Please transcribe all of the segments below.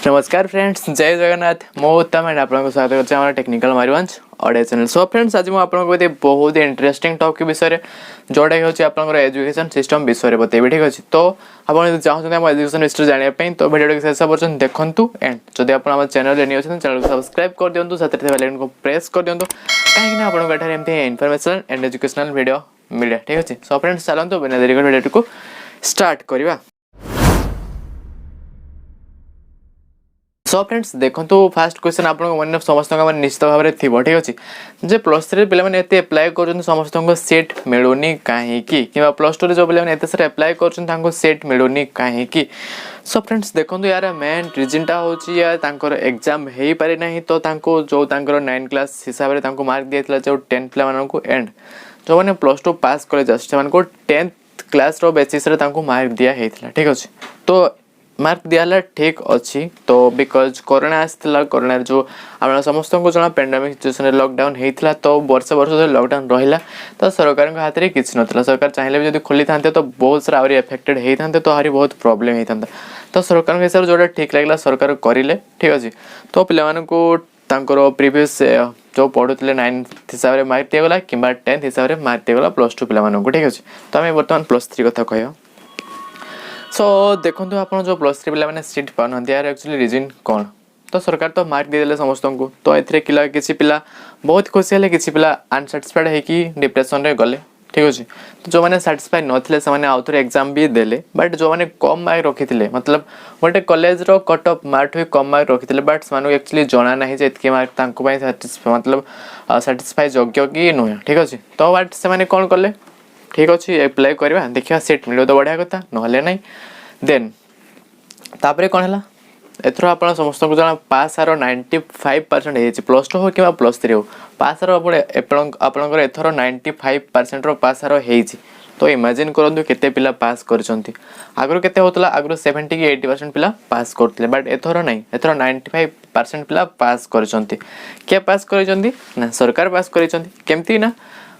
नमस्कार फ्रेंड्स, जय जगन्नाथ। मो उत्तम एंड आपको स्वागत कर technical Mayurbhanj audio channel. So friends, आज मुझे बहुत इंटरेस्टिंग टॉपिक विषय जोटा कि हूँ आप एजुकेशन सिस्टम विषय बतेबी। ठीक अच्छे, तो आप चाहते हैं एजुकेशन विषय जानापी तो भिडियो शेष पर्यटन देखूँ एंड जब आप चैनल न्यू अच्छे चैनल को सब्सक्राइब कर दिखाँ, साथ बेल को प्रेस कर दिखाँ कहीं आपको इनफॉरमेशन एंड एजुकेशनल वीडियो मिले। ठीक अच्छे, सो फ्रेंड्स चलते बिना देरी वीडियो को स्टार्ट करवा। सो फ्रेंड्स देखो, फास्ट क्वेश्चन आप मन समस्त निश्चित भाव में थी। ठीक अच्छे, जे प्लस थ्री पे एप्लाय कर समस्त सीट मिलूनी कहीं प्लस टू जो पे सारा एप्लाय कर सीट मिलूनी कहीं। सो फ्रेंड्स देखो, यार मेन रिजनटा हूँ यार एग्जाम हो पारे ना, तो जो 9 क्लास हिसाब से मार्क दिया जो 10 पे एंड जो मैंने प्लस टू पास कर 10th क्लास बेसिस मार्क दिया। ठीक अच्छे, तो मार्क दिया ठीक अच्छी। तो बिकज कोरोना आसला, कोरोना जो आप समस्त को जना पेंडेमिक सिचुएशन लॉकडाउन होता, तो वर्ष जो लॉकडाउन रहा तो सरकार हाथ में किसी ना। सरकार चाहिए भी जब खोली था तो बहुत सारा आहरी एफेक्टेड होता, तो आहरी बहुत प्रोब्लेम होता। तो सरकार हिसाब से जोटा ठीक लगे सरकार करें। ठीक अच्छे, तो पे प्रीवियस जो पढ़ुले 9th हिसाब से मार्क दिगला कि 10th हिसाब से मार्क दिगला प्लस टू पे। ठीक अच्छे, तो आम बर्तमान प्लस थ्री कथा कह। सो देखो, आप जो प्लस थ्री पे सीट पाना यार एक्चुअली रिजन कौन? तो सरकार तो मार्क देदेले समस्त को, तो ये किसी पिला बहुत खुशी है, किसी पिला अनसाटिस्फाइड होगी डिप्रेशन रे गले। ठीक अच्छे, तो जो मैंने साटिस्फाई नथिले से आउ थे एग्जाम भी देले, बट जो मैंने कम मार्क रखी मतलब गोटे कॉलेज रो कट ऑफ मार्क भी कम मार्क रखी, बट से एक्चुअली जना ना इतनी मार्क मतलब साटिस्फाई योग्य कि नुहे। ठीक अच्छे, तो बट से कौन कले? ठीक अच्छे, एप्लाय करवा देखा सीट मिले तो बढ़िया कथा, ना ना देन तापर कौन है एथर आप समस्त को जना पास आर 95% है प्लस टू हो कि प्लस थ्री हो पास आर आपंकर एथर 95% पास आर है। तो इमेजिन करूँ केते पिला पास कर आगु के होता आगु 70 कि 80% पिला पास करते, बट एथर ना एथर 95% पिला पास कर क्या पास कर सरकार पास करमती ना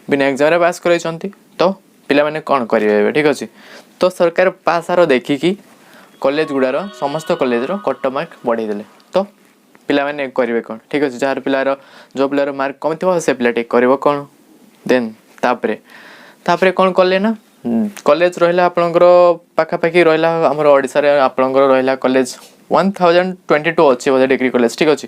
बिना एग्जाम रे पास कर। तो पिला माने कौन करेंगे? ठीक अच्छे, तो सरकार पास आर देखिकी कॉलेज गुड़ार समस्त कॉलेज कट मार्क बढ़ेदेले, तो पिला माने करेंगे कौन? ठीक अच्छे, जार पिलार जो पिलार मार्क कम थी से पिला कर कौन? देन तापरे कौन कले ना कॉलेज रहा आपंकर पाखापाखि रहा आम ओडिशा रे आपंकर रहा कॉलेज 1022 अच्छे बोधे डिग्री कॉलेज। ठीक अच्छे,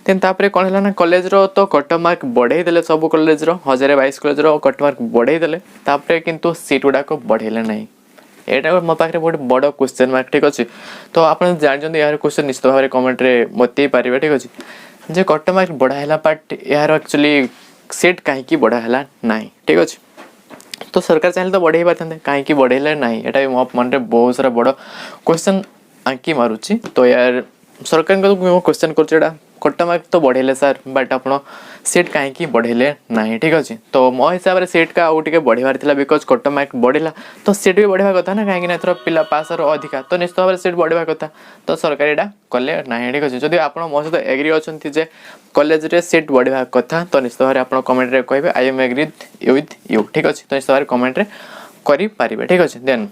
देन तापर कौन है ना कॉलेज रो तो कट मार्क बढ़े देले सब कॉलेज रो 1022 कॉलेज रो कट मार्क बढ़े देले, तापर किंतु सीट गुड़ाक बढ़ेले नहीं। यहाँ मो पाखे बहुत बड़ क्वेश्चन मार्क। ठीक अच्छे, तो आप जानते यार क्वेश्चन निश्चित भाव में कमेंट रे बतई पारे। ठीक अच्छे, जे कट मार्क बढ़ाला बट यार एक्चुअली सीट कहीं बढ़ाला ना। ठीक अच्छे, तो सरकार चाहिए तो बढ़े पारे कहीं बढ़ेले ना, यहाँ मो मन में बहुत सारा बड़ क्वेश्चन आंकी मारुची। तो यार सरकार को क्वेश्चन कर कट मार्क तो बढ़ेले सर, बट आप सीट कहीं बढ़ेले ना। ठीक अच्छे, तो मो हिसाब से सीट का आउ टे बढ़ार था, बिकज कट मार्क बढ़ला तो सीट भी बढ़ा कथा ना, कहीं एथर पिला पास अधिका, तो निश्चित भाव में सीट बढ़ा कथा, तो सरकार यहाँ कले ना। ठीक अच्छे, जब आप मो सहित एग्री अच्छा कॉलेज रे सीट बढ़ा कथा, तो निश्चित भाव में आप कमेंट रे कहे I am agree with you. ठीक अच्छे, तो निश्चित भाव में कमेंट रे करें। ठीक अच्छे, देन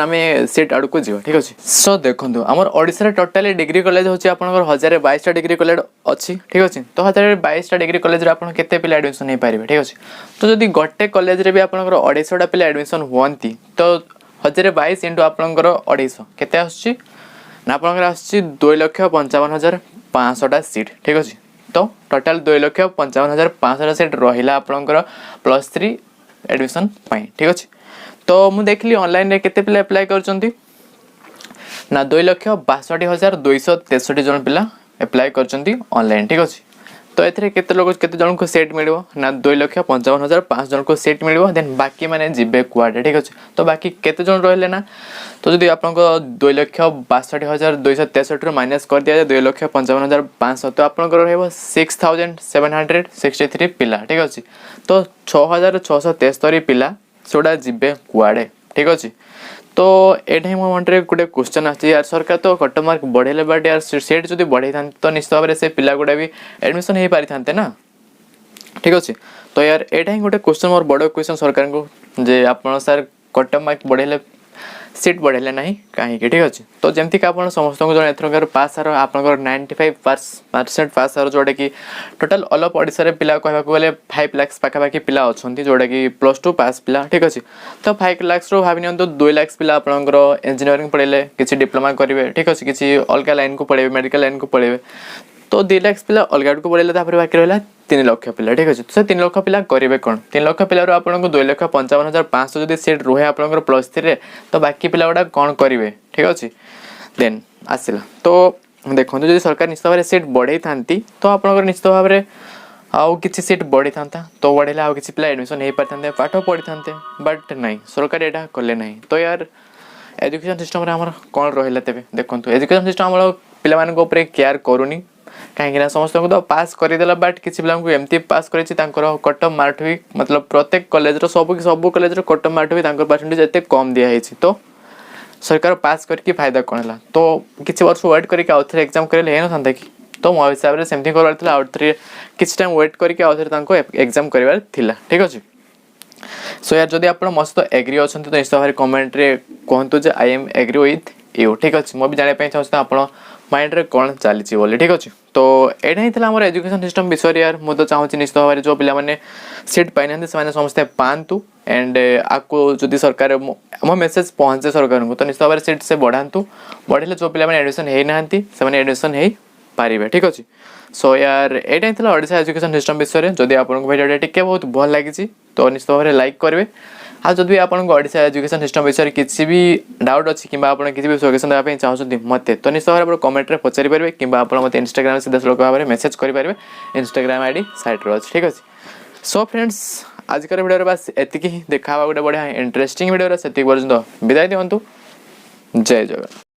आम सीट आड़ को जी। ठीक अच्छे, सो देखो आम ओडिशा टोटाली डिग्री कॉलेज हूँ आप 1022 डिग्री कॉलेज अच्छी। ठीक अच्छे, तो 1022 डिग्री कॉलेज आप केते पिला एडमिशन हो पारे। ठीक अच्छे, तो जब गोटे कॉलेज रे भी आप 250 पिला एडमिशन हुंती, तो 1022 इंटू आपंकर 250 केते आसुची ना आपंकर आसुची 2,55,500 सीट। ठीक अच्छे, तो टोटाल 2,55,500 सीट रहा आपंकर प्लस थ्री एडमिशन। ठीक अच्छे, तो मुझे देखली ऑनलाइन रे केते पिला अप्लाई करचंती ना 2,62,263 जन पिला अप्लाई करचंती ऑनलाइन। ठीक अच्छे, तो एथरे केते लोग केते जन को सेट मिलिबो ना 2,55,500 जन को सेट मिलिबो, देन बाकी माने जिबे कुआडे। ठीक अच्छे, तो बाकी केते जन रहले ना, तो जदि आपनको 2,62,263 माइनस कर दिया जाए 2,55,500, तो आपनको रहबो 6,763 पिला। ठीक अच्छे, तो 6,673 पिला सोडा जीवे कुआडे। ठीक अच्छे, तो ये मो मन में गोटे क्वेश्चन आछी यार सरकार तो कट मार्क बढ़ेले, बट यार सीट जो बढ़े था तो निश्चित भाव में से पिला गुड़ा भी एडमिशन हो पारि थांते ना। ठीक अच्छे, तो यार यहाँ गोटे क्वेश्चन मोर बड़ क्वेश्चन सरकार को जे आप सर कट मार्क बढ़ेले सीट बढ़ेले ना कहीं ठीक अच्छे। तो जमती कि आप समस्त जो एथर पास आर आप 95% पास आर जोटा कि टोटाल ऑल ऑफ ओडिशा पिला कहवाक गले 5 लाख पाखापाखि पिला अच्छा जोटा कि +2 पास पिला ठीक अच्छे। तो 5 लाख भाव नि 2 लाख पिला आपंकर इंजीनियरिंग पढ़े किसी डिप्लोमा करेंगे ठीक अच्छे, किसी अलग लाइन को पढ़े मेडिकल लाइन को पढ़े तो 2 लाख पिला अलग को पढ़े बाकी रहा 3 लाख पिला ठीक अच्छे। तो 3 लाख पिला करेंगे कौन 3 लाख पिलू आपको 2,55,500 जब सीट रुहे आप +3 तो बाकी पिला गुड़ा कौन करेंगे ठीक अच्छे। देन आसला तो देखो जो सरकार निश्चित भाव में सीट बढ़े था तो आप निश्चित भाव में आउ कि सीट बढ़ी था तो बढ़े आउ कि पिला एडमिशन हो पारि पाठ पढ़ी था बट नहीं सरकार यहाँ कले ना। तो यार एजुकेशन सिस्टम आम कौन रहा तेज देखो एजुकेशन सिस्टम आम पे केयर करूनी कहीं समस्त को तो पास करदेला बट किसी पिला एमती पास कर कट मार्क भी मतलब प्रत्येक कॉलेज सब कॉलेज कट मार्क भी परसेंटेज एत कम दिखाई। तो सरकार पास करके फायदा कौन है तो किसी वर्ष वेट करके आउ थे एग्जाम करेंगे हो ना कि तो मो हिसाब से सेमती कर आउ थे किसी टाइम वेट करके आउ थे एग्जाम करार ठीक अच्छे। सो यार जदि आप मस्त एग्री अच्छा तो निश्चित भाव कमेंट रे कहतु जे I am agree with you ठीक अच्छे। मुझे जानापी चाहूँ आप माइंड रे कौन चली बोले ठीक अच्छे। तो यहाँ ही आम एजुकेशन सिस्टम विषय यार मुझे चाहूँगी निश्चित भाव में जो पिलाने सीट पाई से समस्ते पातु एंड आपको जदि सरकार मो मेसेज पहुँचे सरकार को तो निश्चित भाव में सीट से बढ़ातु बढ़े जो पिला एडमिशन होना से एडमिशन हो पारे ठीक अच्छे। सो यार यहाँ ओडिशा एजुकेशन सिस्टम विषय जदि आप भिडियो टी बहुत भल लगी तो निश्चित भाव में लाइक करेंगे। हाँ जब भी आपको ओडिशा एजुकेशन सिस्टम विषय किसी भी डाउट अच्छी कि किसी भी सजेशन देवाई चाहते मत तो निश्चित भाव में कमेंट रे पचारि पारे कि मत इंस्टाग्राम सीधा सड़क भाव में मेसेज करेंगे इंस्टाग्राम आईडी साइट रे ठीक अच्छे। सो फ्रेंड्स आजकल वीडियो बस एतिकी देखा गोटे बढ़िया इंटरेस्टिंग वीडियो से पर्यटन विदाय दिंतु। जय जगन्नाथ।